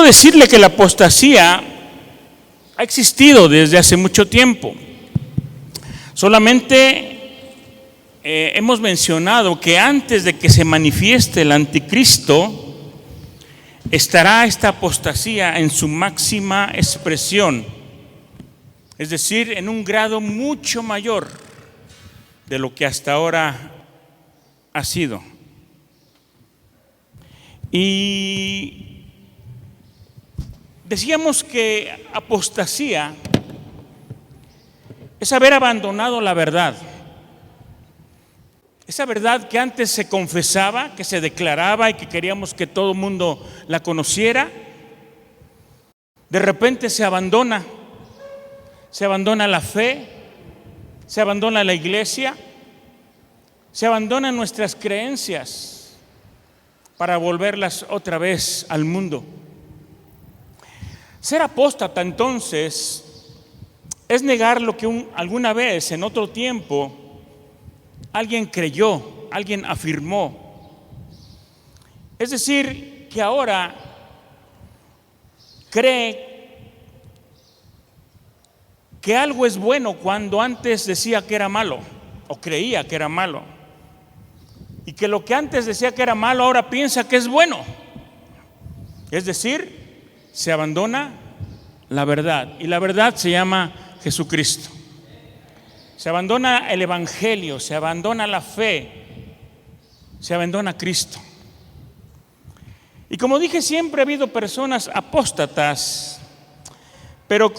decirle que la apostasía ha existido desde hace mucho tiempo. Solamente hemos mencionado que antes de que se manifieste el anticristo, estará esta apostasía en su máxima expresión, es decir, en un grado mucho mayor de lo que hasta ahora ha sido. Y decíamos que apostasía es haber abandonado la verdad. Esa verdad que antes se confesaba, que se declaraba y que queríamos que todo el mundo la conociera, de repente se abandona la fe, se abandona la iglesia, se abandonan nuestras creencias para volverlas otra vez al mundo. Ser apóstata entonces es negar lo que alguna vez en otro tiempo alguien creyó, alguien afirmó. Es decir, que ahora cree que algo es bueno cuando antes decía que era malo o creía que era malo. Y que lo que antes decía que era malo ahora piensa que es bueno. Es decir, se abandona la verdad. Y la verdad se llama Jesucristo. Se abandona el evangelio, se abandona la fe, se abandona Cristo. Y como dije, siempre ha habido personas apóstatas, pero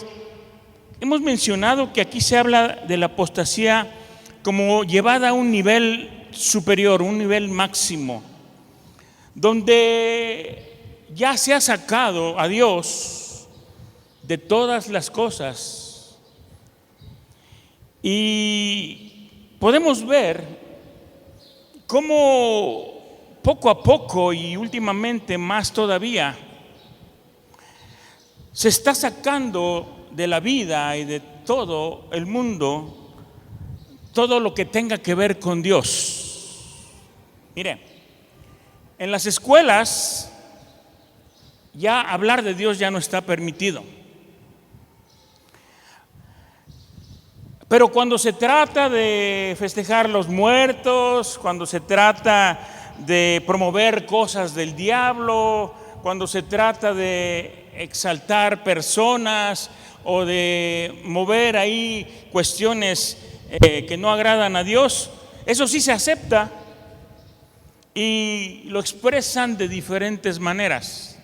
hemos mencionado que aquí se habla de la apostasía como llevada a un nivel superior, un nivel máximo, donde ya se ha sacado a Dios de todas las cosas. Y podemos ver cómo poco a poco y últimamente más todavía se está sacando de la vida y de todo el mundo todo lo que tenga que ver con Dios. Mire, en las escuelas ya hablar de Dios ya no está permitido. Pero cuando se trata de festejar los muertos, cuando se trata de promover cosas del diablo, cuando se trata de exaltar personas o de mover ahí cuestiones que no agradan a Dios, eso sí se acepta y lo expresan de diferentes maneras.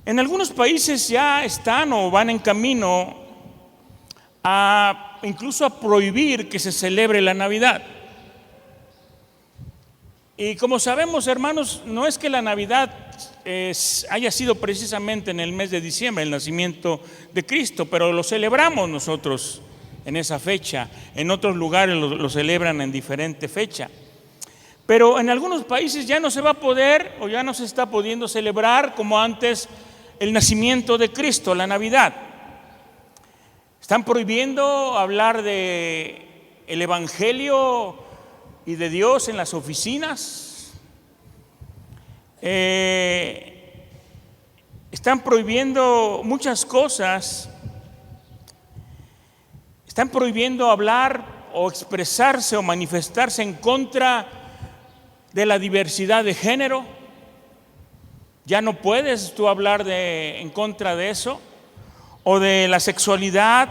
En algunos países ya están o van en camino incluso a prohibir que se celebre la Navidad. Y como sabemos, hermanos, no es que la Navidad haya sido precisamente en el mes de diciembre, el nacimiento de Cristo, pero lo celebramos nosotros en esa fecha. En otros lugares lo celebran en diferente fecha. Pero en algunos países ya no se va a poder o ya no se está pudiendo celebrar como antes el nacimiento de Cristo, la Navidad. Están prohibiendo hablar de el evangelio y de Dios en las oficinas. Están prohibiendo muchas cosas. Están prohibiendo hablar o expresarse o manifestarse en contra de la diversidad de género. Ya no puedes tú hablar en contra de eso. O de la sexualidad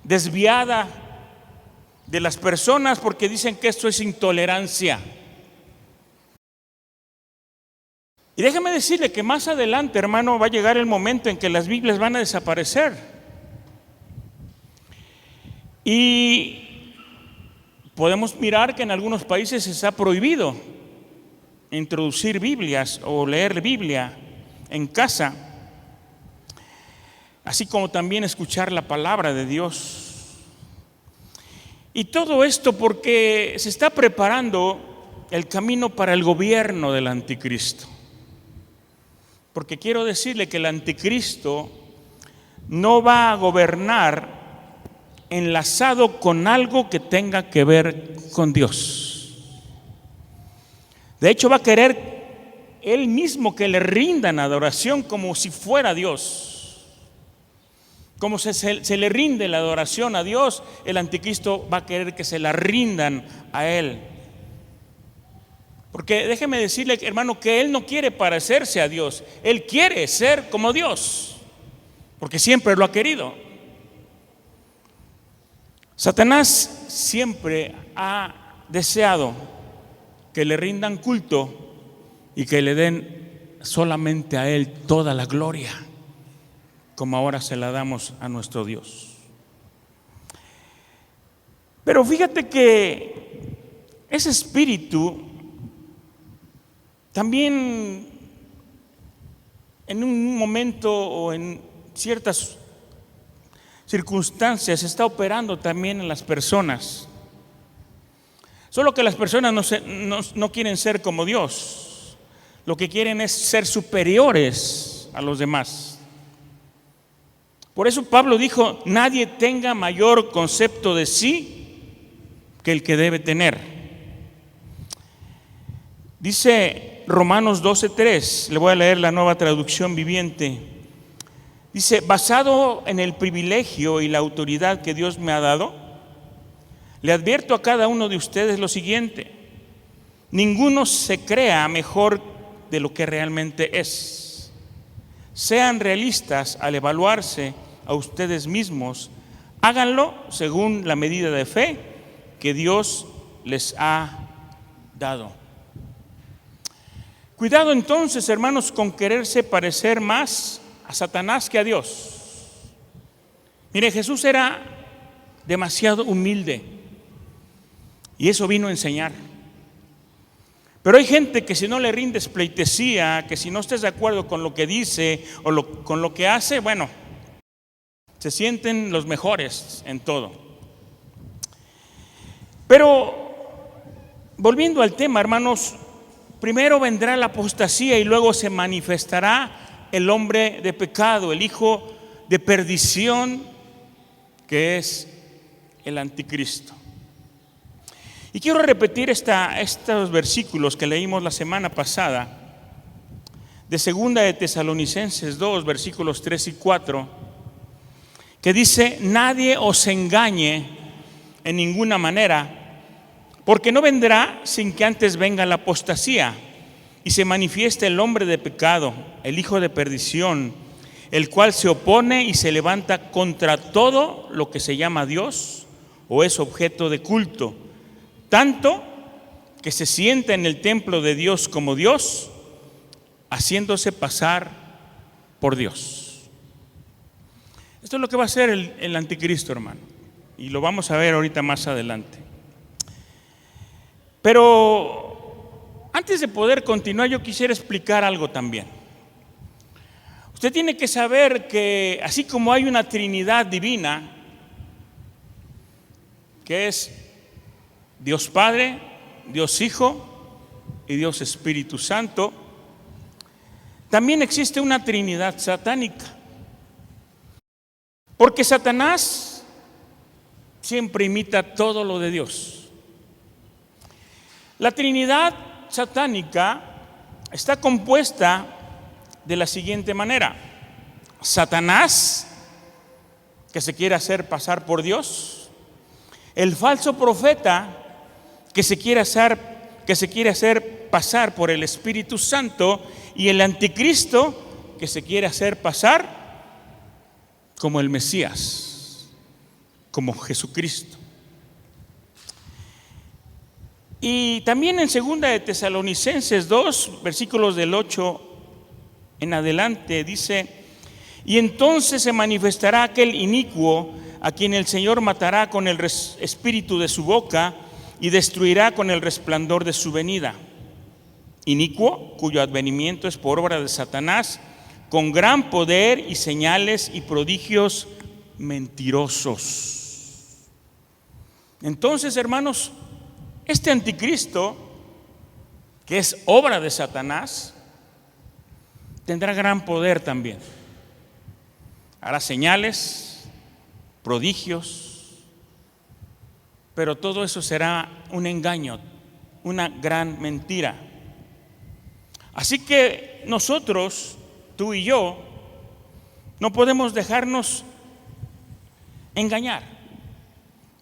desviada de las personas, porque dicen que esto es intolerancia. Y déjeme decirle que más adelante, hermano, va a llegar el momento en que las Biblias van a desaparecer. Y podemos mirar que en algunos países se ha prohibido introducir Biblias o leer Biblia en casa, así como también escuchar la palabra de Dios. Y todo esto porque se está preparando el camino para el gobierno del anticristo. Porque quiero decirle que el anticristo no va a gobernar enlazado con algo que tenga que ver con Dios. De hecho, va a querer él mismo que le rindan adoración como si fuera Dios. Como se le rinde la adoración a Dios, el anticristo va a querer que se la rindan a él. Porque déjeme decirle, hermano, que él no quiere parecerse a Dios, él quiere ser como Dios, porque siempre lo ha querido. Satanás siempre ha deseado que le rindan culto y que le den solamente a él toda la gloria, como ahora se la damos a nuestro Dios. Pero fíjate que ese espíritu también en un momento o en ciertas circunstancias está operando también en las personas. Solo que las personas no quieren ser como Dios. Lo que quieren es ser superiores a los demás. Por eso Pablo dijo: nadie tenga mayor concepto de sí que el que debe tener. Dice Romanos 12:3, le voy a leer la Nueva Traducción Viviente. Dice: basado en el privilegio y la autoridad que Dios me ha dado, le advierto a cada uno de ustedes lo siguiente: ninguno se crea mejor de lo que realmente es. Sean realistas al evaluarse a ustedes mismos. Háganlo según la medida de fe que Dios les ha dado. Cuidado entonces, hermanos, con quererse parecer más a Satanás que a Dios. Mire, Jesús era demasiado humilde y eso vino a enseñar. Pero hay gente que si no le rindes pleitesía, que si no estés de acuerdo con lo que dice o con lo que hace, bueno, se sienten los mejores en todo. Pero volviendo al tema, hermanos, primero vendrá la apostasía y luego se manifestará el hombre de pecado, el hijo de perdición, que es el anticristo. Y quiero repetir estos versículos que leímos la semana pasada, de segunda de Tesalonicenses 2, versículos 3 y 4, que dice: nadie os engañe en ninguna manera, porque no vendrá sin que antes venga la apostasía y se manifieste el hombre de pecado, el hijo de perdición, el cual se opone y se levanta contra todo lo que se llama Dios o es objeto de culto, tanto que se sienta en el templo de Dios como Dios, haciéndose pasar por Dios. Esto es lo que va a hacer el anticristo, hermano, y lo vamos a ver ahorita más adelante. Pero antes de poder continuar, yo quisiera explicar algo también. Usted tiene que saber que así como hay una Trinidad divina, que es Dios Padre, Dios Hijo y Dios Espíritu Santo, también existe una Trinidad satánica. Porque Satanás siempre imita todo lo de Dios. La Trinidad satánica está compuesta de la siguiente manera: Satanás, que se quiere hacer pasar por Dios; el falso profeta, que se quiere hacer pasar por el Espíritu Santo; y el anticristo, que se quiere hacer pasar como el Mesías, como Jesucristo. Y también en segunda de Tesalonicenses 2, versículos del 8 en adelante, dice: y entonces se manifestará aquel inicuo a quien el Señor matará con el espíritu de su boca y destruirá con el resplandor de su venida. Inicuo, cuyo advenimiento es por obra de Satanás, con gran poder y señales y prodigios mentirosos. Entonces, hermanos, este anticristo, que es obra de Satanás, tendrá gran poder también. Hará señales, prodigios, pero todo eso será un engaño, una gran mentira. Así que nosotros, tú y yo, no podemos dejarnos engañar.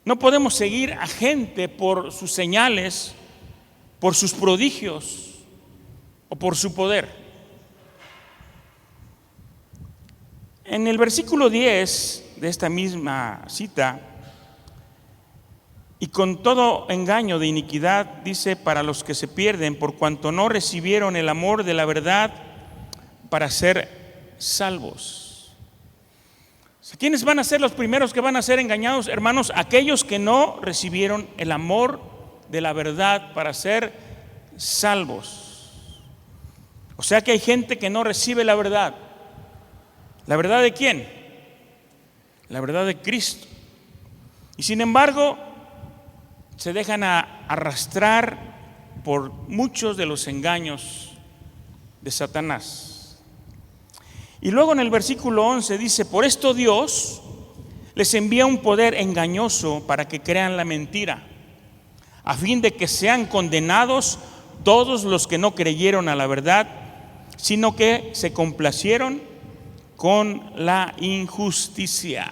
No podemos seguir a gente por sus señales, por sus prodigios o por su poder. En el versículo 10 de esta misma cita, y con todo engaño de iniquidad, dice, para los que se pierden, por cuanto no recibieron el amor de la verdad para ser salvos. ¿Quiénes van a ser los primeros que van a ser engañados, hermanos? Aquellos que no recibieron el amor de la verdad para ser salvos. O sea que hay gente que no recibe la verdad. ¿La verdad de quién? La verdad de Cristo. Y sin embargo, se dejan arrastrar por muchos de los engaños de Satanás. Y luego en el versículo 11 dice, por esto Dios les envía un poder engañoso para que crean la mentira, a fin de que sean condenados todos los que no creyeron a la verdad, sino que se complacieron con la injusticia.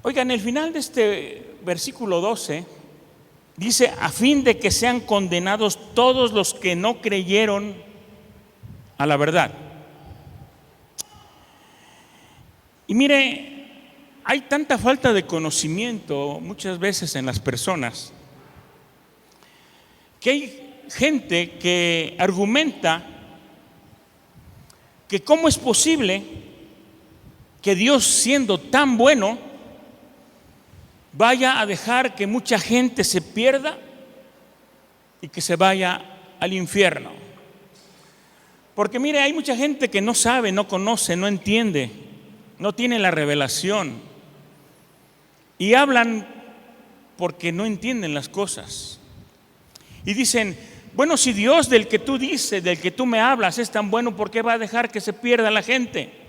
Oigan, el final de este versículo 12 dice, a fin de que sean condenados todos los que no creyeron a la verdad. Y mire, hay tanta falta de conocimiento muchas veces en las personas, que hay gente que argumenta que cómo es posible que Dios, siendo tan bueno, vaya a dejar que mucha gente se pierda y que se vaya al infierno. Porque mire, hay mucha gente que no sabe, no conoce, no entiende, no tiene la revelación y hablan porque no entienden las cosas. Y dicen, bueno, si Dios del que tú dices, del que tú me hablas es tan bueno, ¿por qué va a dejar que se pierda la gente?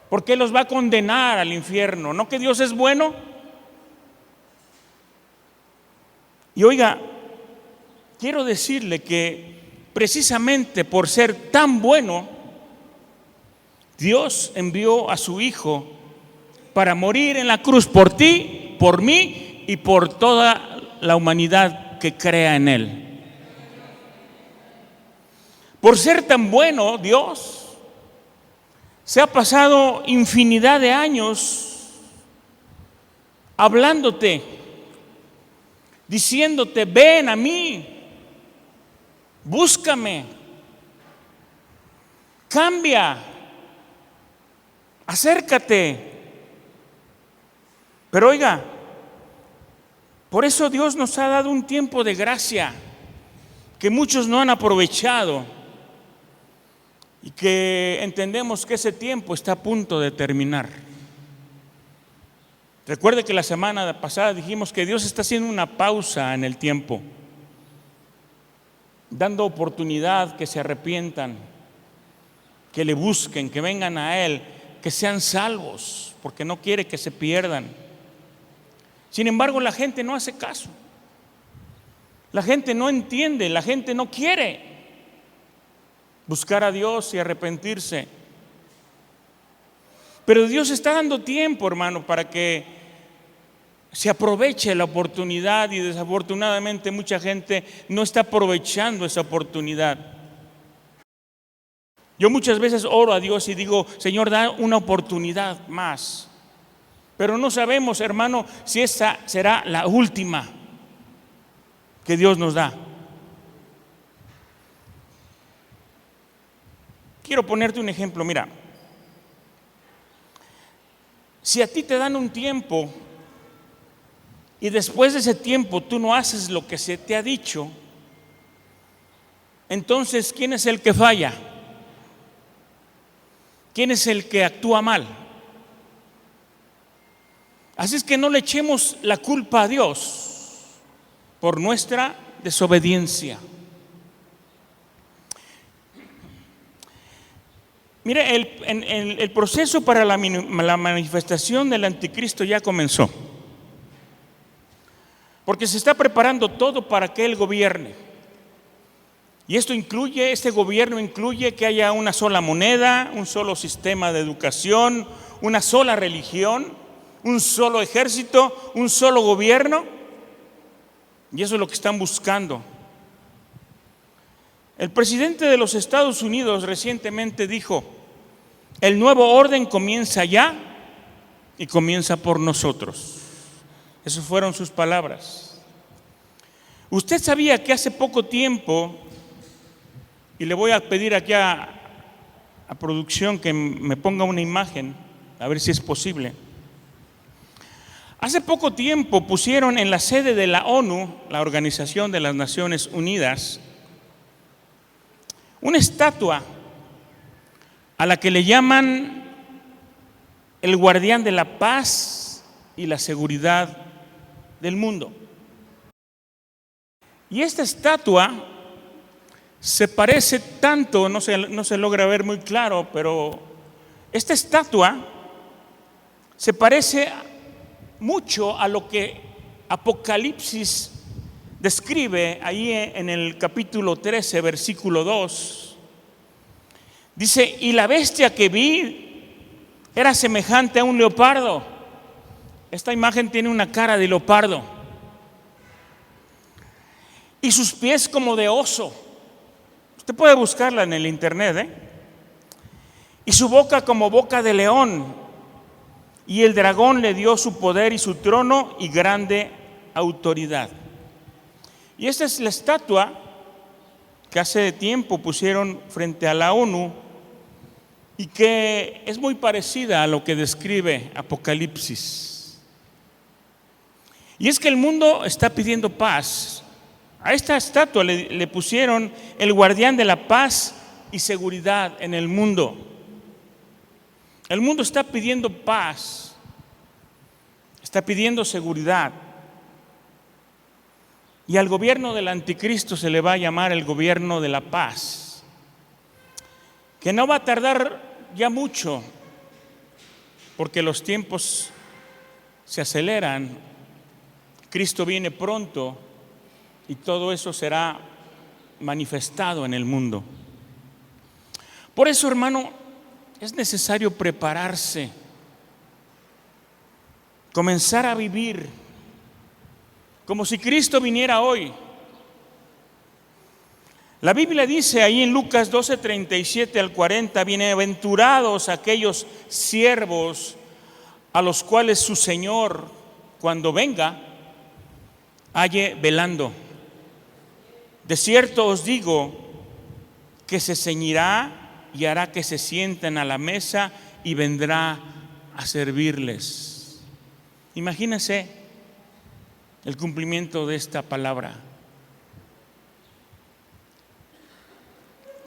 ¿Por qué los va a condenar al infierno? ¿No que Dios es bueno? Y oiga, quiero decirle que precisamente por ser tan bueno, Dios envió a su Hijo para morir en la cruz por ti, por mí y por toda la humanidad que crea en Él. Por ser tan bueno, Dios se ha pasado infinidad de años hablándote, diciéndote, ven a mí, búscame, cambia, acércate. Pero oiga, por eso Dios nos ha dado un tiempo de gracia que muchos no han aprovechado y que entendemos que ese tiempo está a punto de terminar. Recuerde que la semana pasada dijimos que Dios está haciendo una pausa en el tiempo, dando oportunidad que se arrepientan, que le busquen, que vengan a Él, que sean salvos, porque no quiere que se pierdan. Sin embargo, la gente no hace caso, la gente no entiende, la gente no quiere buscar a Dios y arrepentirse. Pero Dios está dando tiempo, hermano, para que se aproveche la oportunidad, y desafortunadamente mucha gente no está aprovechando esa oportunidad. Yo muchas veces oro a Dios y digo, Señor, da una oportunidad más. Pero no sabemos, hermano, si esa será la última que Dios nos da. Quiero ponerte un ejemplo, mira. Si a ti te dan un tiempo y después de ese tiempo tú no haces lo que se te ha dicho, entonces, ¿quién es el que falla? ¿Quién es el que actúa mal? Así es que no le echemos la culpa a Dios por nuestra desobediencia. Mire, el proceso para la manifestación del anticristo ya comenzó. porque se está preparando todo para que Él gobierne. Y este gobierno incluye que haya una sola moneda, un solo sistema de educación, una sola religión, un solo ejército, un solo gobierno. Y eso es lo que están buscando. El presidente de los Estados Unidos recientemente dijo: el nuevo orden comienza ya y comienza por nosotros. Esas fueron sus palabras. Usted sabía que hace poco tiempo, y le voy a pedir aquí a producción que me ponga una imagen, a ver si es posible. Hace poco tiempo pusieron en la sede de la ONU, la Organización de las Naciones Unidas, una estatua a la que le llaman el guardián de la paz y la seguridad del mundo. Y esta estatua se parece tanto, no se logra ver muy claro, pero esta estatua se parece mucho a lo que Apocalipsis describe ahí en el capítulo 13, versículo 2. Dice: y la bestia que vi era semejante a un leopardo. Esta imagen tiene una cara de leopardo y sus pies como de oso. Usted puede buscarla en el internet, Y su boca como boca de león. Y el dragón le dio su poder y su trono y grande autoridad. Y esta es la estatua que hace tiempo pusieron frente a la ONU y que es muy parecida a lo que describe Apocalipsis. Y es que el mundo está pidiendo paz. A esta estatua le pusieron el guardián de la paz y seguridad en el mundo. El mundo está pidiendo paz, está pidiendo seguridad. Y al gobierno del anticristo se le va a llamar el gobierno de la paz, que no va a tardar ya mucho, porque los tiempos se aceleran, Cristo viene pronto y todo eso será manifestado en el mundo. Por eso, hermano, es necesario prepararse, comenzar a vivir como si Cristo viniera hoy. La Biblia dice ahí en Lucas 12, 37 al 40: bienaventurados aquellos siervos a los cuales su Señor, cuando venga, halle velando. De cierto os digo que se ceñirá y hará que se sienten a la mesa y vendrá a servirles. Imagínense el cumplimiento de esta palabra.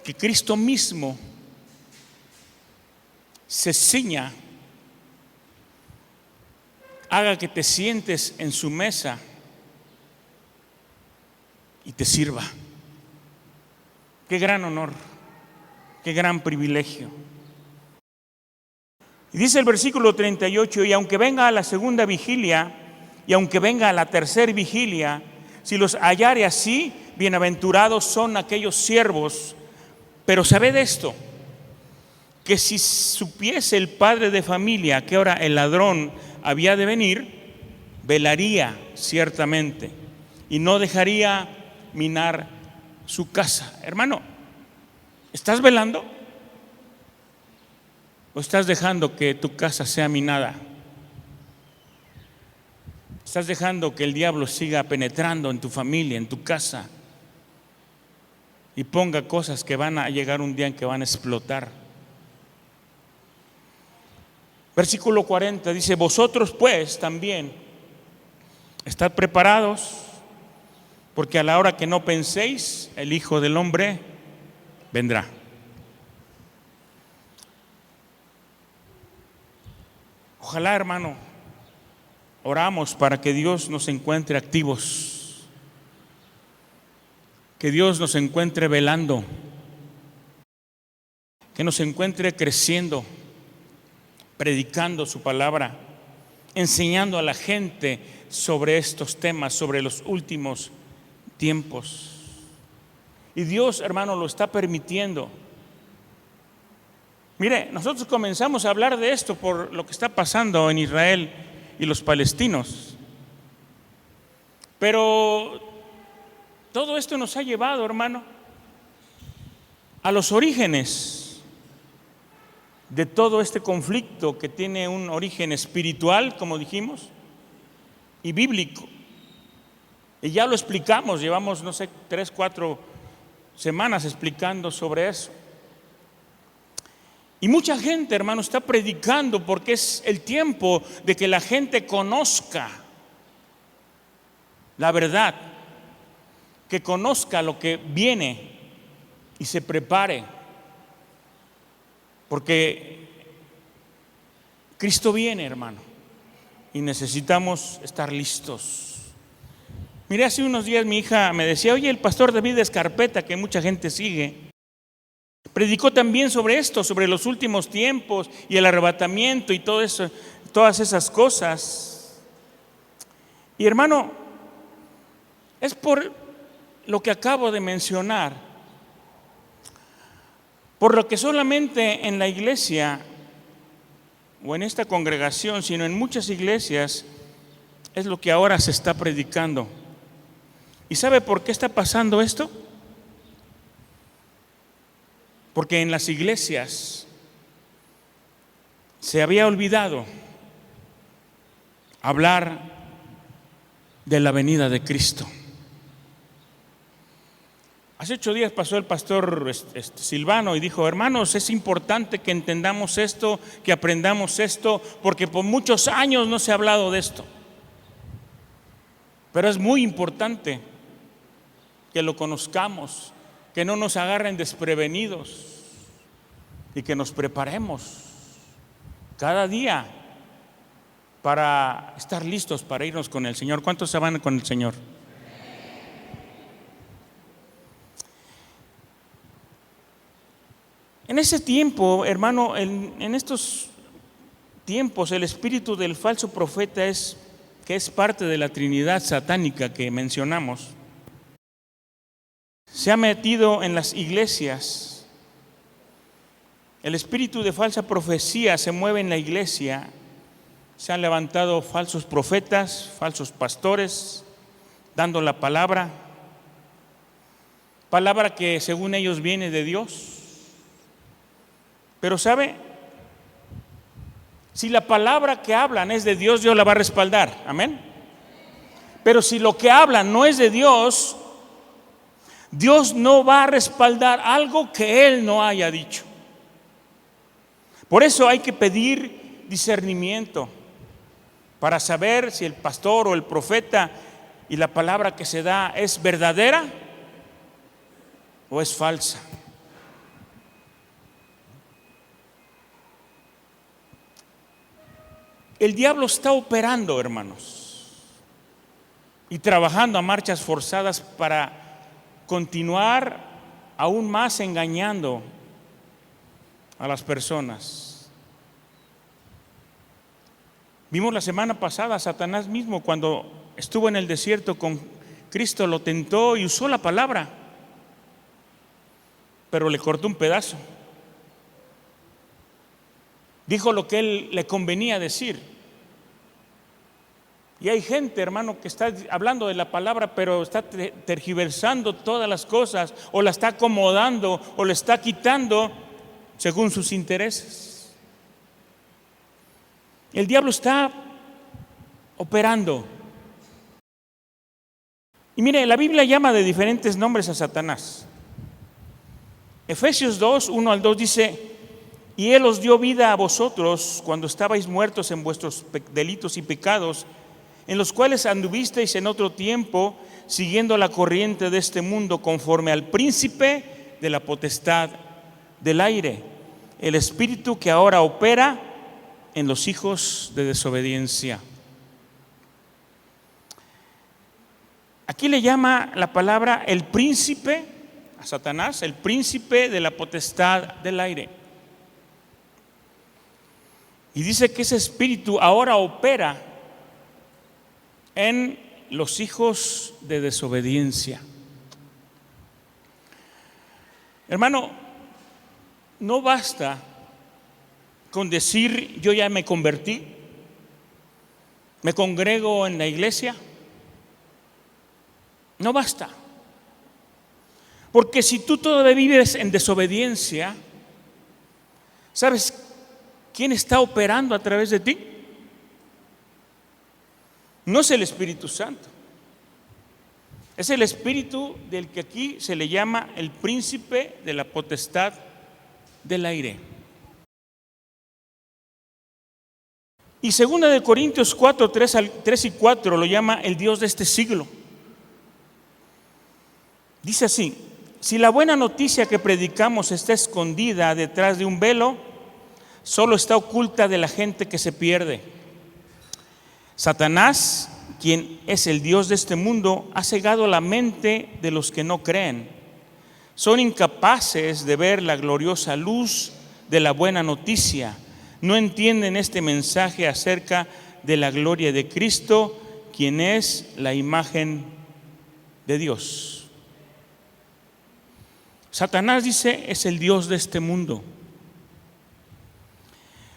Que Cristo mismo se ciña, haga que te sientes en su mesa y te sirva. Qué gran honor, qué gran privilegio. Y dice el versículo 38: y aunque venga a la segunda vigilia, y aunque venga a la tercera vigilia, si los hallare así, bienaventurados son aquellos siervos. Pero sabed esto, que si supiese el padre de familia a qué hora el ladrón había de venir, velaría ciertamente y no dejaría minar su casa. Hermano, ¿estás velando? ¿O estás dejando que tu casa sea minada? ¿Estás dejando que el diablo siga penetrando en tu familia, en tu casa, y ponga cosas que van a llegar un día en que van a explotar? Versículo 40 dice: vosotros pues también estad preparados, porque a la hora que no penséis, el Hijo del Hombre vendrá. Ojalá, hermano, oramos para que Dios nos encuentre activos, que Dios nos encuentre velando, que nos encuentre creciendo, predicando su palabra, enseñando a la gente sobre estos temas, sobre los últimos tiempos. Y Dios, hermano, lo está permitiendo. Mire, nosotros comenzamos a hablar de esto por lo que está pasando en Israel y los palestinos. Pero todo esto nos ha llevado, hermano, a los orígenes de todo este conflicto que tiene un origen espiritual, como dijimos, y bíblico. Y ya lo explicamos, llevamos, 3, 4 semanas explicando sobre eso. Y mucha gente, hermano, está predicando porque es el tiempo de que la gente conozca la verdad, que conozca lo que viene y se prepare, porque Cristo viene, hermano, y necesitamos estar listos. Mire, hace unos días mi hija me decía: oye, el pastor David Escarpeta, que mucha gente sigue, predicó también sobre esto, sobre los últimos tiempos y el arrebatamiento y todo eso, todas esas cosas. Y hermano, es por lo que acabo de mencionar, por lo que solamente en la iglesia o en esta congregación, sino en muchas iglesias, es lo que ahora se está predicando. ¿Y sabe por qué está pasando esto? Porque en las iglesias se había olvidado hablar de la venida de Cristo. Hace 8 días pasó el pastor Silvano y dijo: hermanos, es importante que entendamos esto, que aprendamos esto, porque por muchos años no se ha hablado de esto. Pero es muy importante que lo conozcamos, que no nos agarren desprevenidos y que nos preparemos cada día para estar listos para irnos con el Señor. ¿Cuántos se van con el Señor? En ese tiempo, hermano, en estos tiempos, el espíritu del falso profeta, que es parte de la Trinidad satánica que mencionamos, se ha metido en las iglesias. El espíritu de falsa profecía se mueve en la iglesia. Se han levantado falsos profetas, falsos pastores, dando la palabra que según ellos viene de Dios. Pero ¿sabe? Si la palabra que hablan es de Dios, Dios la va a respaldar. Amén. Pero si lo que hablan no es de Dios, Dios no va a respaldar algo que Él no haya dicho. Por eso hay que pedir discernimiento para saber si el pastor o el profeta y la palabra que se da es verdadera o es falsa. El diablo está operando, hermanos, y trabajando a marchas forzadas para continuar aún más engañando a las personas. Vimos la semana pasada a Satanás mismo cuando estuvo en el desierto con Cristo, lo tentó y usó la palabra, pero le cortó un pedazo. Dijo lo que él le convenía decir. Y hay gente, hermano, que está hablando de la palabra, pero está tergiversando todas las cosas, o la está acomodando, o le está quitando según sus intereses. El diablo está operando. Y mire, la Biblia llama de diferentes nombres a Satanás. Efesios 2, 1 al 2 dice: y Él os dio vida a vosotros cuando estabais muertos en vuestros delitos y pecados, en los cuales anduvisteis en otro tiempo, siguiendo la corriente de este mundo, conforme al príncipe de la potestad del aire, el espíritu que ahora opera en los hijos de desobediencia. Aquí le llama la palabra el príncipe a Satanás, el príncipe de la potestad del aire. Y dice que ese espíritu ahora opera en los hijos de desobediencia. Hermano, no basta con decir yo ya me convertí, me congrego en la iglesia. No basta. Porque si tú todavía vives en desobediencia, ¿sabes quién está operando a través de ti? No es el Espíritu Santo. Es el espíritu del que aquí se le llama el príncipe de la potestad del aire. Y 2 Corintios 4, 3 y 4 lo llama el Dios de este siglo. Dice así: si la buena noticia que predicamos está escondida detrás de un velo, solo está oculta de la gente que se pierde. Satanás, quien es el Dios de este mundo, ha cegado la mente de los que no creen. Son incapaces de ver la gloriosa luz de la buena noticia. No entienden este mensaje acerca de la gloria de Cristo, quien es la imagen de Dios. Satanás, dice, es el Dios de este mundo.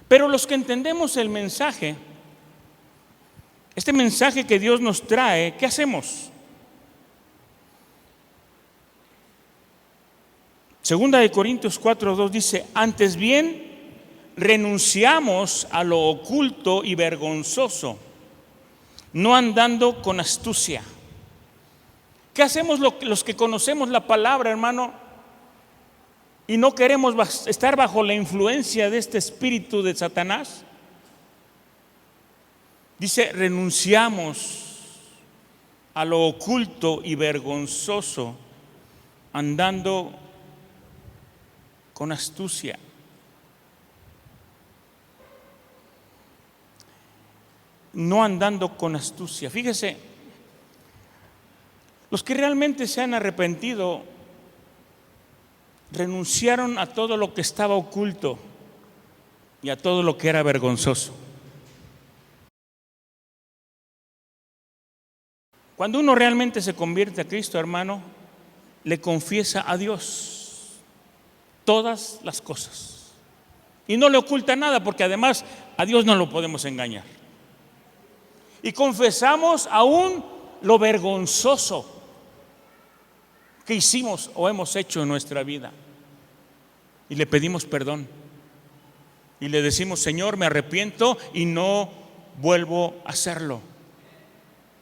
Pero los que entendemos el mensaje, este mensaje que Dios nos trae, ¿qué hacemos? 2 Corintios 4:2 dice: antes bien, renunciamos a lo oculto y vergonzoso, no andando con astucia. ¿Qué hacemos los que conocemos la palabra, hermano, y no queremos estar bajo la influencia de este espíritu de Satanás? Dice: renunciamos a lo oculto y vergonzoso, andando con astucia. No andando con astucia. Fíjese, los que realmente se han arrepentido renunciaron a todo lo que estaba oculto y a todo lo que era vergonzoso. Cuando uno realmente se convierte a Cristo, hermano, le confiesa a Dios todas las cosas y no le oculta nada, porque además a Dios no lo podemos engañar. Y confesamos aún lo vergonzoso que hicimos o hemos hecho en nuestra vida, y le pedimos perdón y le decimos: Señor, me arrepiento y no vuelvo a hacerlo,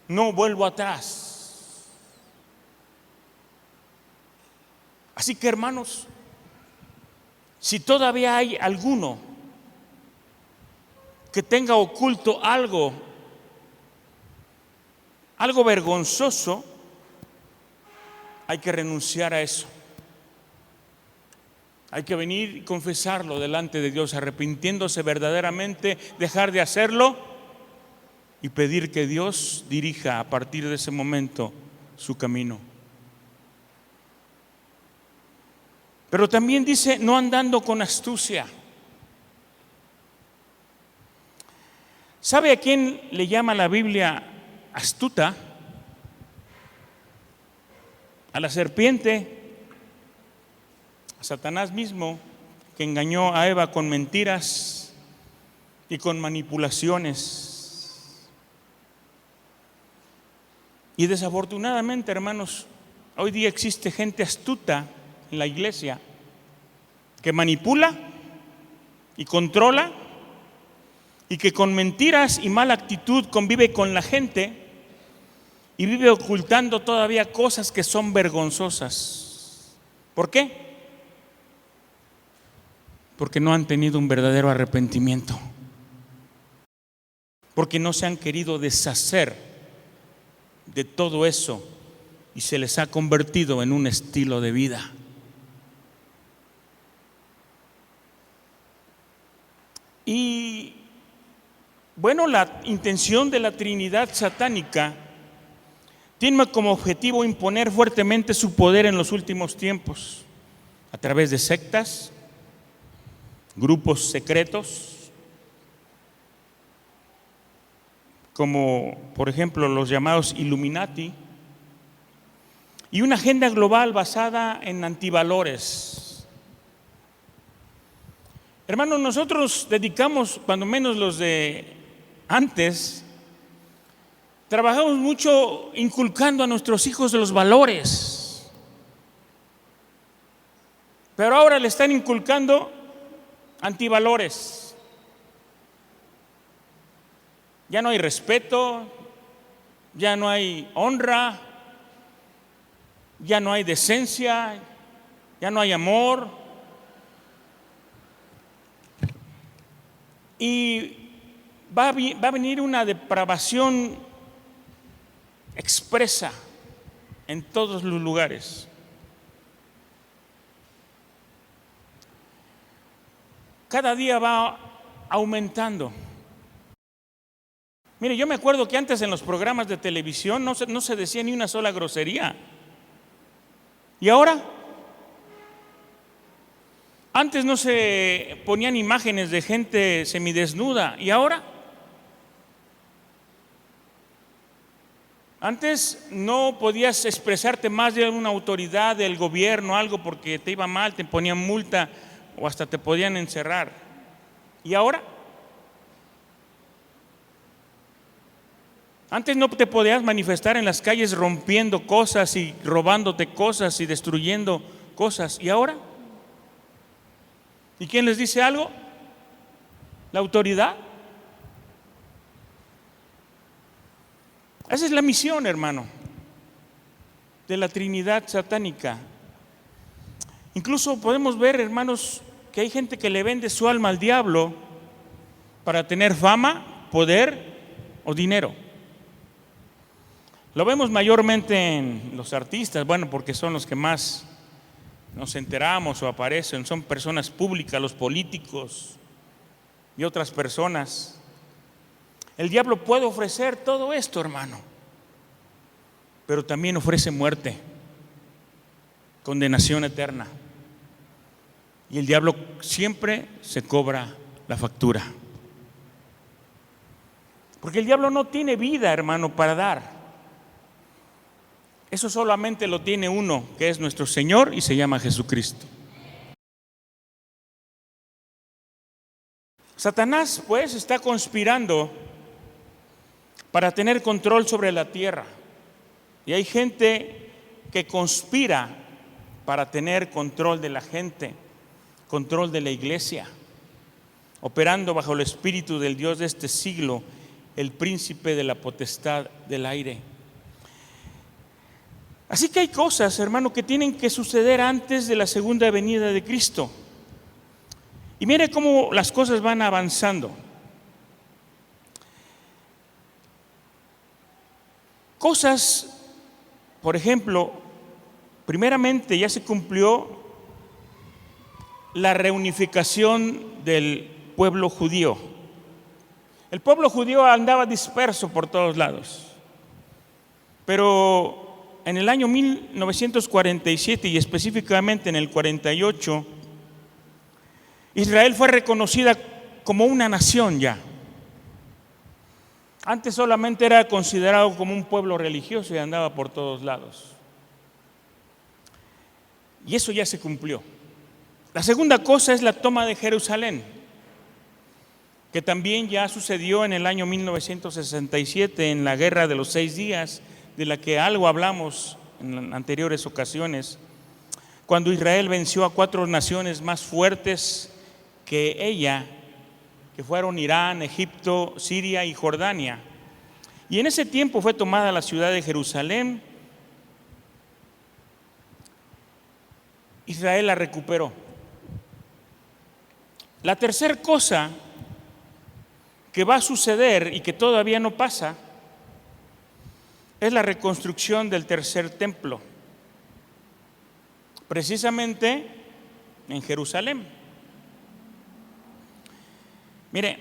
no vuelvo atrás. Así que, hermanos, si todavía hay alguno que tenga oculto algo vergonzoso, hay que renunciar a eso. Hay que venir y confesarlo delante de Dios, arrepintiéndose verdaderamente, dejar de hacerlo y pedir que Dios dirija a partir de ese momento su camino. Pero también dice: no andando con astucia. ¿Sabe a quién le llama la Biblia astuta? A la serpiente, a Satanás mismo, que engañó a Eva con mentiras y con manipulaciones. Y desafortunadamente, hermanos, hoy día existe gente astuta en la iglesia que manipula y controla, y que con mentiras y mala actitud convive con la gente y vive ocultando todavía cosas que son vergonzosas. ¿Por qué? Porque no han tenido un verdadero arrepentimiento, porque no se han querido deshacer de todo eso y se les ha convertido en un estilo de vida. Y bueno, la intención de la Trinidad satánica tiene como objetivo imponer fuertemente su poder en los últimos tiempos, a través de sectas, grupos secretos, como por ejemplo los llamados Illuminati, y una agenda global basada en antivalores. Hermanos, nosotros dedicamos, cuando menos los de antes, trabajamos mucho inculcando a nuestros hijos los valores, pero ahora le están inculcando antivalores. Ya no hay respeto, ya no hay honra, ya no hay decencia, ya no hay amor. Y va a venir una depravación expresa en todos los lugares. Cada día va aumentando. Mire, yo me acuerdo que antes en los programas de televisión no se decía ni una sola grosería. ¿Y ahora? Antes no se ponían imágenes de gente semidesnuda. ¿Y ahora? Antes no podías expresarte más de una autoridad del gobierno, algo porque te iba mal, te ponían multa o hasta te podían encerrar. ¿Y ahora? Antes no te podías manifestar en las calles rompiendo cosas y robándote cosas y destruyendo cosas. ¿Y ahora? ¿Y quién les dice algo? ¿La autoridad? Esa es la misión, hermano, de la Trinidad satánica. Incluso podemos ver, hermanos, que hay gente que le vende su alma al diablo para tener fama, poder o dinero. Lo vemos mayormente en los artistas, bueno, porque son los que más nos enteramos o aparecen, son personas públicas, los políticos y otras personas. El diablo puede ofrecer todo esto, hermano, pero también ofrece muerte, condenación eterna. Y el diablo siempre se cobra la factura. Porque el diablo no tiene vida, hermano, para dar. Eso solamente lo tiene uno, que es nuestro Señor y se llama Jesucristo. Satanás, pues, está conspirando para tener control sobre la tierra. Y hay gente que conspira para tener control de la gente, control de la iglesia, operando bajo el espíritu del Dios de este siglo, el príncipe de la potestad del aire. Así que hay cosas, hermano, que tienen que suceder antes de la segunda venida de Cristo. Y mire cómo las cosas van avanzando. Cosas, por ejemplo, primeramente ya se cumplió la reunificación del pueblo judío. El pueblo judío andaba disperso por todos lados, pero en el año 1947 y específicamente en el 48, Israel fue reconocida como una nación ya. Antes solamente era considerado como un pueblo religioso y andaba por todos lados. Y eso ya se cumplió. La segunda cosa es la toma de Jerusalén, que también ya sucedió en el año 1967 en la Guerra de los 6 días, de la que algo hablamos en anteriores ocasiones, cuando Israel venció a 4 naciones más fuertes que ella, que fueron Irán, Egipto, Siria y Jordania. Y en ese tiempo fue tomada la ciudad de Jerusalén. Israel la recuperó. La tercera cosa que va a suceder y que todavía no pasa es la reconstrucción del tercer templo, precisamente en Jerusalén. Mire,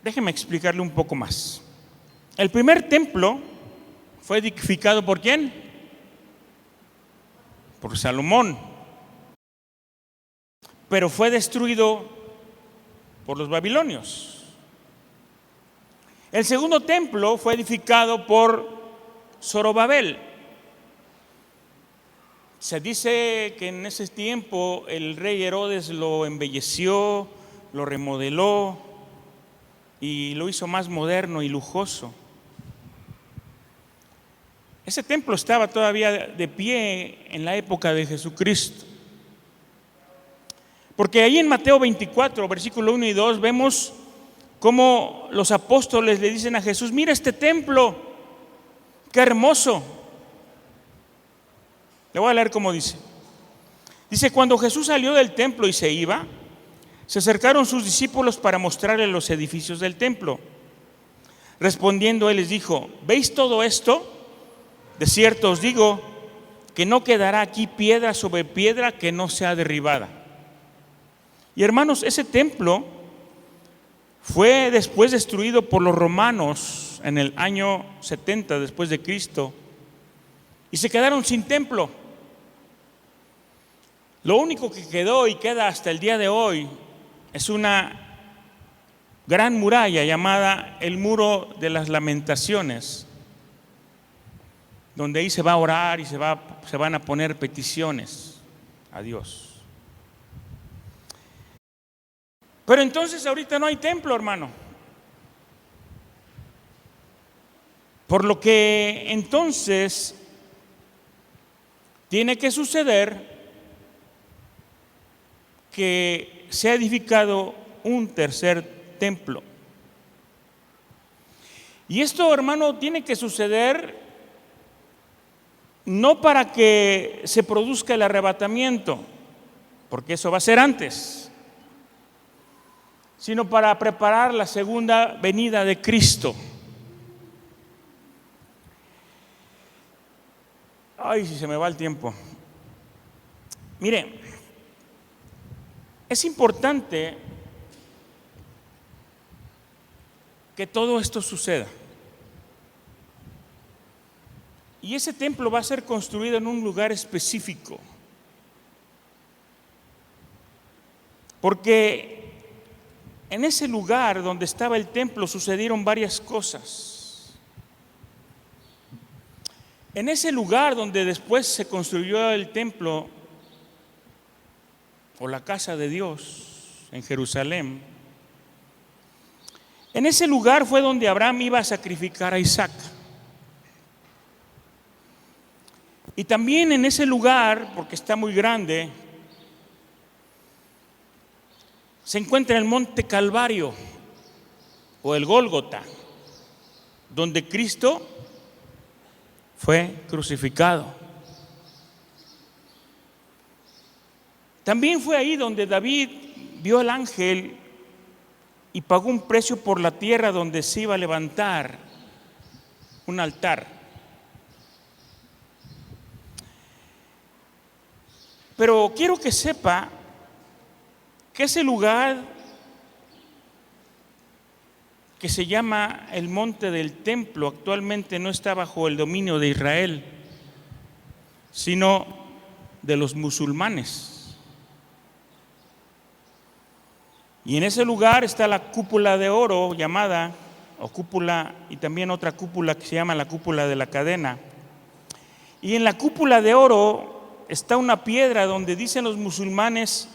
déjeme explicarle un poco más. El primer templo fue edificado ¿por quién? Por Salomón, pero fue destruido por los babilonios. El segundo templo fue edificado por Zorobabel. Se dice que en ese tiempo el rey Herodes lo embelleció, lo remodeló y lo hizo más moderno y lujoso. Ese templo estaba todavía de pie en la época de Jesucristo. Porque ahí en Mateo 24, versículo 1 y 2, vemos cómo los apóstoles le dicen a Jesús: mira este templo, qué hermoso. Le voy a leer cómo dice. Dice: cuando Jesús salió del templo y se iba, se acercaron sus discípulos para mostrarle los edificios del templo. Respondiendo él les dijo: ¿veis todo esto? De cierto os digo que no quedará aquí piedra sobre piedra que no sea derribada. Y hermanos, ese templo fue después destruido por los romanos en el año 70 después de Cristo y se quedaron sin templo. Lo único que quedó y queda hasta el día de hoy es una gran muralla llamada el Muro de las Lamentaciones, donde ahí se va a orar y se van a poner peticiones a Dios. Pero entonces ahorita no hay templo, hermano. Por lo que entonces tiene que suceder que se ha edificado un tercer templo. Y esto, hermano, tiene que suceder no para que se produzca el arrebatamiento, porque eso va a ser antes, sino para preparar la segunda venida de Cristo. Ay, si se me va el tiempo. Mire, es importante que todo esto suceda. Y ese templo va a ser construido en un lugar específico. Porque en ese lugar donde estaba el templo sucedieron varias cosas. En ese lugar donde después se construyó el templo o la casa de Dios en Jerusalén, en ese lugar fue donde Abraham iba a sacrificar a Isaac. Y también en ese lugar, porque está muy grande, se encuentra el monte Calvario o el Gólgota, donde Cristo fue crucificado. También fue ahí donde David vio al ángel y pagó un precio por la tierra donde se iba a levantar un altar. Pero quiero que sepa que ese lugar que se llama el Monte del Templo actualmente no está bajo el dominio de Israel, sino de los musulmanes. Y en ese lugar está la cúpula de oro llamada, o cúpula, y también otra cúpula que se llama la cúpula de la cadena. Y en la cúpula de oro está una piedra donde dicen los musulmanes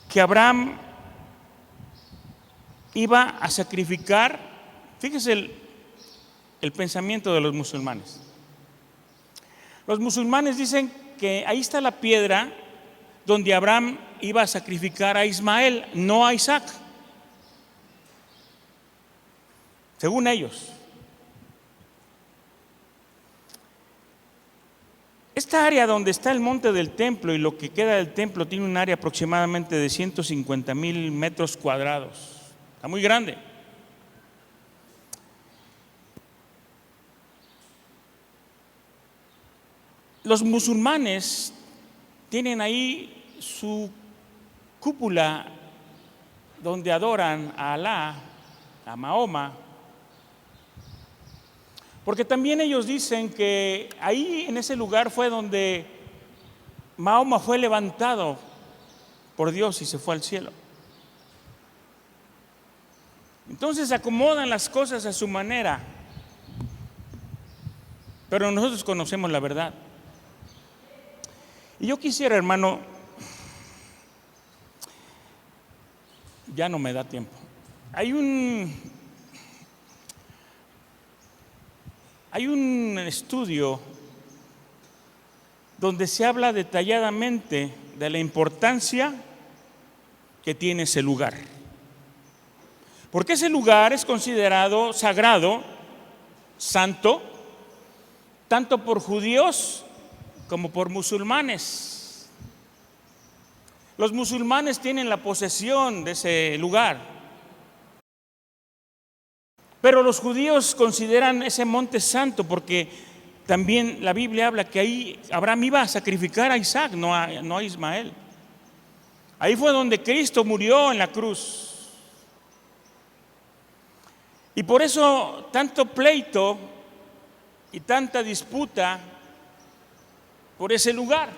que Abraham iba a sacrificar. Fíjese el pensamiento de los musulmanes. Los musulmanes dicen que ahí está la piedra donde Abraham iba a sacrificar a Ismael, no a Isaac, según ellos. Esta área donde está el monte del templo y lo que queda del templo tiene un área aproximadamente de 150,000 metros cuadrados. Está muy grande. Los musulmanes tienen ahí su cúpula donde adoran a Alá, a Mahoma. Porque también ellos dicen que ahí en ese lugar fue donde Mahoma fue levantado por Dios y se fue al cielo. Entonces acomodan las cosas a su manera, pero nosotros conocemos la verdad. Y yo quisiera, hermano, ya no me da tiempo. Hay un estudio donde se habla detalladamente de la importancia que tiene ese lugar. Porque ese lugar es considerado sagrado, santo, tanto por judíos como por musulmanes. Los musulmanes tienen la posesión de ese lugar, pero los judíos consideran ese monte santo porque también la Biblia habla que ahí Abraham iba a sacrificar a Isaac, no a Ismael. Ahí fue donde Cristo murió en la cruz. Y por eso tanto pleito y tanta disputa por ese lugar.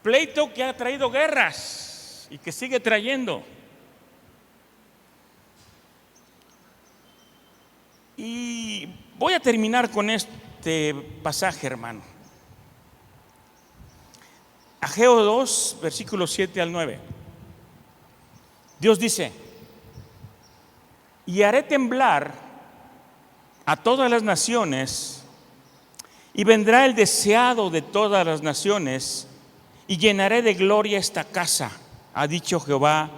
Pleito que ha traído guerras y que sigue trayendo. Y voy a terminar con este pasaje, hermano. Ageo 2, versículos 7 al 9. Dios dice: y haré temblar a todas las naciones, y vendrá el deseado de todas las naciones, y llenaré de gloria esta casa, ha dicho Jehová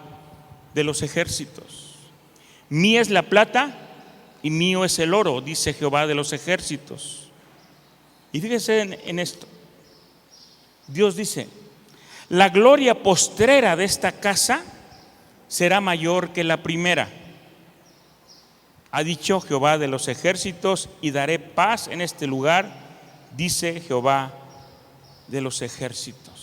de los ejércitos. Mía es la plata y mío es el oro, dice Jehová de los ejércitos. Y fíjese en esto. Dios dice: la gloria postrera de esta casa será mayor que la primera, ha dicho Jehová de los ejércitos, y daré paz en este lugar, dice Jehová de los ejércitos.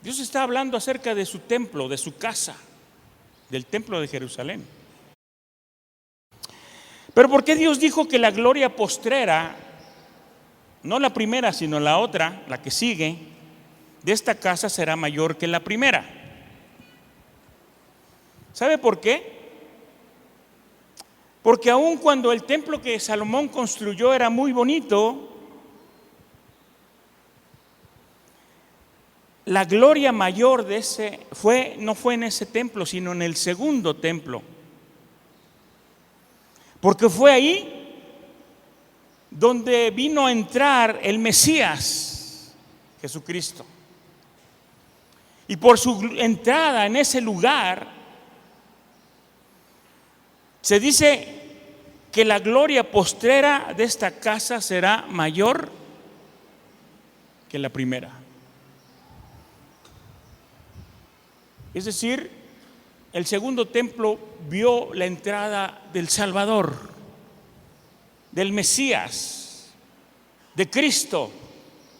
Dios está hablando acerca de su templo, de su casa, del templo de Jerusalén. Pero ¿por qué Dios dijo que la gloria postrera, no la primera, sino la otra, la que sigue, de esta casa será mayor que la primera? ¿Sabe por qué? Porque aun cuando el templo que Salomón construyó era muy bonito, la gloria mayor de ese no fue en ese templo, sino en el segundo templo. Porque fue ahí donde vino a entrar el Mesías, Jesucristo. Y por su entrada en ese lugar, se dice que la gloria postrera de esta casa será mayor que la primera. Es decir, el segundo templo vio la entrada del Salvador, del Mesías, de Cristo,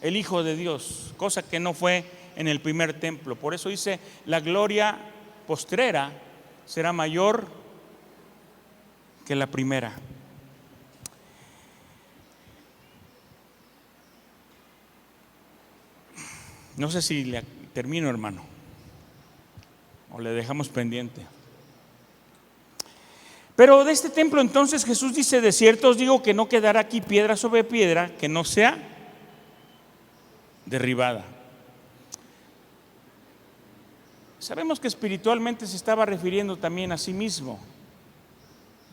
el Hijo de Dios, cosa que no fue en el primer templo. Por eso dice, la gloria postrera será mayor que la primera. No sé si le termino, hermano, o le dejamos pendiente. Pero de este templo entonces Jesús dice: de cierto os digo que no quedará aquí piedra sobre piedra que no sea derribada. Sabemos que espiritualmente se estaba refiriendo también a sí mismo,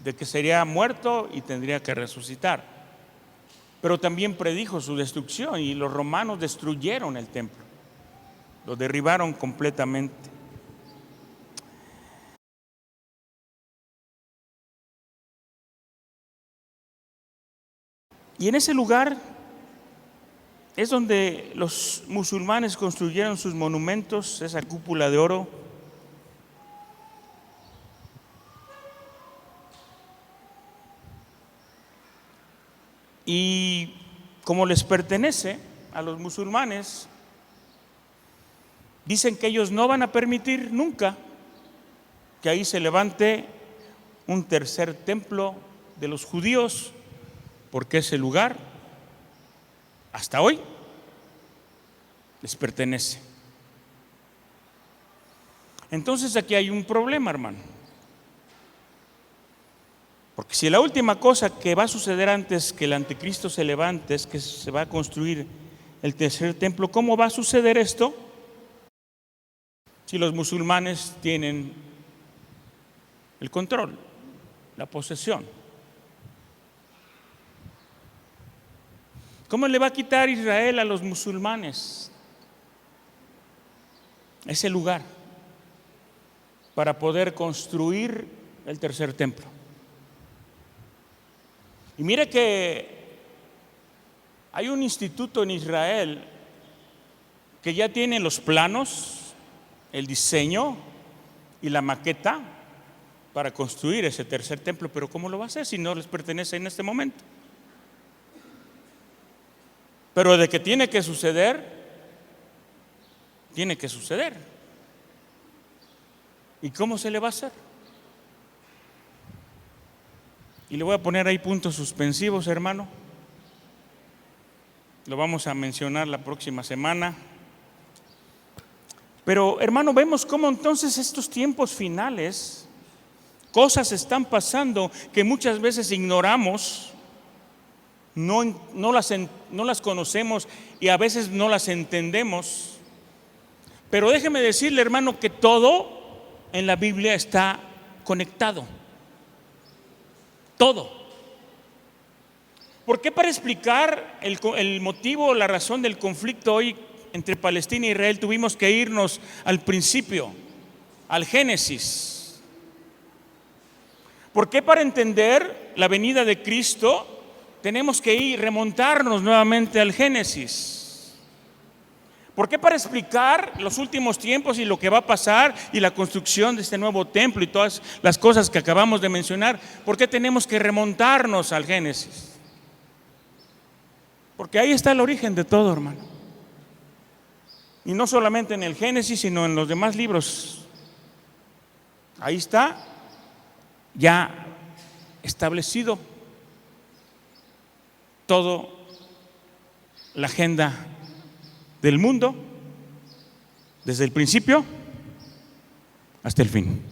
de que sería muerto y tendría que resucitar. Pero también predijo su destrucción, y los romanos destruyeron el templo, lo derribaron completamente. Y en ese lugar es donde los musulmanes construyeron sus monumentos, esa cúpula de oro. Y como les pertenece a los musulmanes, dicen que ellos no van a permitir nunca que ahí se levante un tercer templo de los judíos, porque ese lugar hasta hoy les pertenece. Entonces aquí hay un problema, hermano. Porque si la última cosa que va a suceder antes que el anticristo se levante es que se va a construir el tercer templo, ¿cómo va a suceder esto? Si los musulmanes tienen el control, la posesión. ¿Cómo le va a quitar Israel a los musulmanes ese lugar para poder construir el tercer templo? Y mire que hay un instituto en Israel que ya tiene los planos, el diseño y la maqueta para construir ese tercer templo, pero ¿cómo lo va a hacer si no les pertenece en este momento? Pero de que tiene que suceder, tiene que suceder. ¿Y cómo se le va a hacer? Y le voy a poner ahí puntos suspensivos, hermano. Lo vamos a mencionar la próxima semana. Pero, hermano, vemos cómo entonces estos tiempos finales, cosas están pasando que muchas veces ignoramos, no las conocemos y a veces no las entendemos. Pero déjeme decirle, hermano, que todo en la Biblia está conectado. Todo. ¿Por qué? Para explicar el motivo, la razón del conflicto hoy entre Palestina e Israel tuvimos que irnos al principio, al Génesis. ¿Por qué? Para entender la venida de Cristo tenemos que remontarnos nuevamente al Génesis. ¿Por qué? Para explicar los últimos tiempos y lo que va a pasar y la construcción de este nuevo templo y todas las cosas que acabamos de mencionar. ¿Por qué tenemos que remontarnos al Génesis? Porque ahí está el origen de todo, hermano. Y no solamente en el Génesis, sino en los demás libros. Ahí está ya establecido todo la agenda del mundo, desde el principio hasta el fin.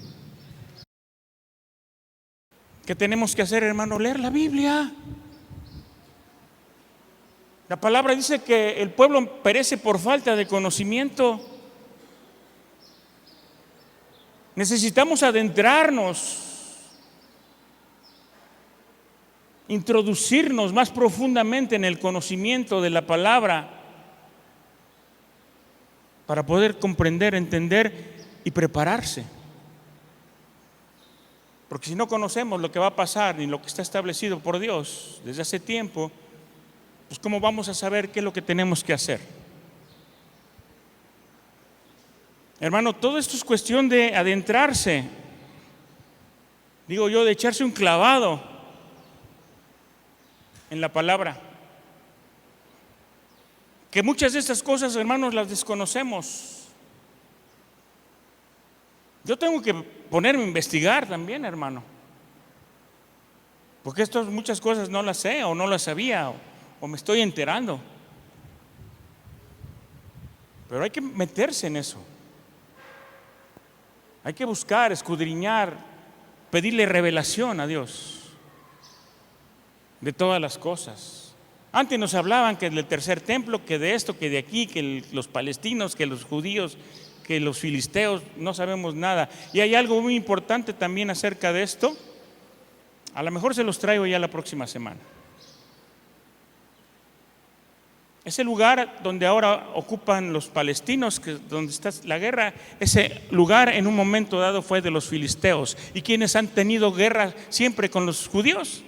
¿Qué tenemos que hacer, hermano? Leer la Biblia. La palabra dice que el pueblo perece por falta de conocimiento. Necesitamos adentrarnos, introducirnos más profundamente en el conocimiento de la palabra para poder comprender, entender y prepararse. Porque si no conocemos lo que va a pasar ni lo que está establecido por Dios desde hace tiempo, pues ¿cómo vamos a saber qué es lo que tenemos que hacer? Hermano, todo esto es cuestión de adentrarse, digo yo, de echarse un clavado en la palabra. Que muchas de estas cosas, hermanos, las desconocemos. Yo tengo que ponerme a investigar también, hermano, porque muchas cosas no las sé o no las sabía o me estoy enterando. Pero hay que meterse en eso. Hay que buscar, escudriñar, pedirle revelación a Dios de todas las cosas. Antes nos hablaban que del tercer templo, que de esto, que de aquí, que los palestinos, que los judíos, que los filisteos, no sabemos nada. Y hay algo muy importante también acerca de esto. A lo mejor se los traigo ya la próxima semana. Ese lugar donde ahora ocupan los palestinos, donde está la guerra, ese lugar en un momento dado fue de los filisteos. ¿Y quienes han tenido guerra siempre con los judíos?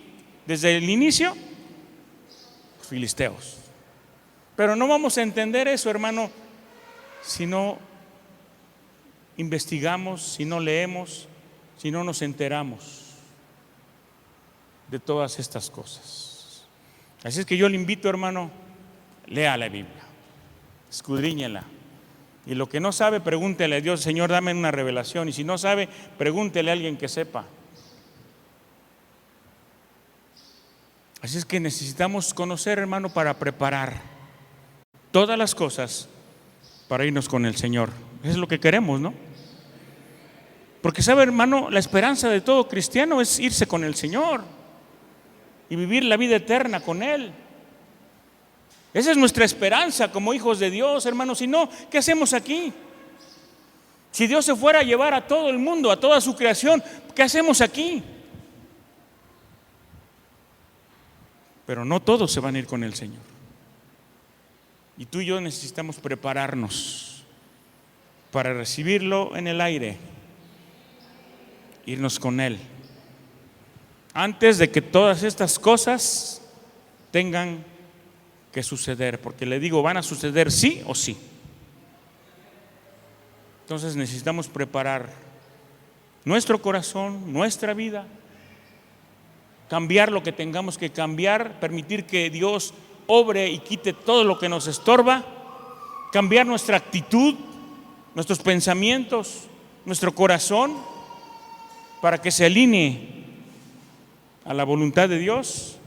Desde el inicio, los filisteos. Pero no vamos a entender eso, hermano, si no investigamos, si no leemos, si no nos enteramos de todas estas cosas. Así es que yo le invito, hermano, lea la Biblia, escudriñela, y lo que no sabe, pregúntele a Dios: Señor, dame una revelación. Y si no sabe, pregúntele a alguien que sepa. Así es que necesitamos conocer, hermano, para preparar todas las cosas para irnos con el Señor. Es lo que queremos, ¿no? Porque sabe, hermano, la esperanza de todo cristiano es irse con el Señor y vivir la vida eterna con Él. Esa es nuestra esperanza como hijos de Dios, hermano. Si no, ¿qué hacemos aquí? Si Dios se fuera a llevar a todo el mundo, a toda su creación, ¿qué hacemos aquí? Pero no todos se van a ir con el Señor. Y tú y yo necesitamos prepararnos para recibirlo en el aire, irnos con Él, antes de que todas estas cosas tengan que suceder, porque le digo, van a suceder sí o sí. Entonces necesitamos preparar nuestro corazón, nuestra vida, cambiar lo que tengamos que cambiar, permitir que Dios obre y quite todo lo que nos estorba, cambiar nuestra actitud, nuestros pensamientos, nuestro corazón, para que se alinee a la voluntad de Dios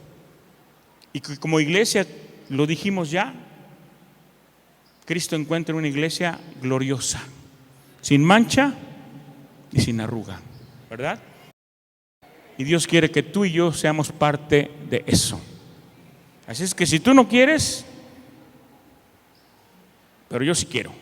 y que como iglesia, lo dijimos ya, Cristo encuentre una iglesia gloriosa, sin mancha y sin arruga, ¿verdad? Y Dios quiere que tú y yo seamos parte de eso. Así es que si tú no quieres, pero yo sí quiero.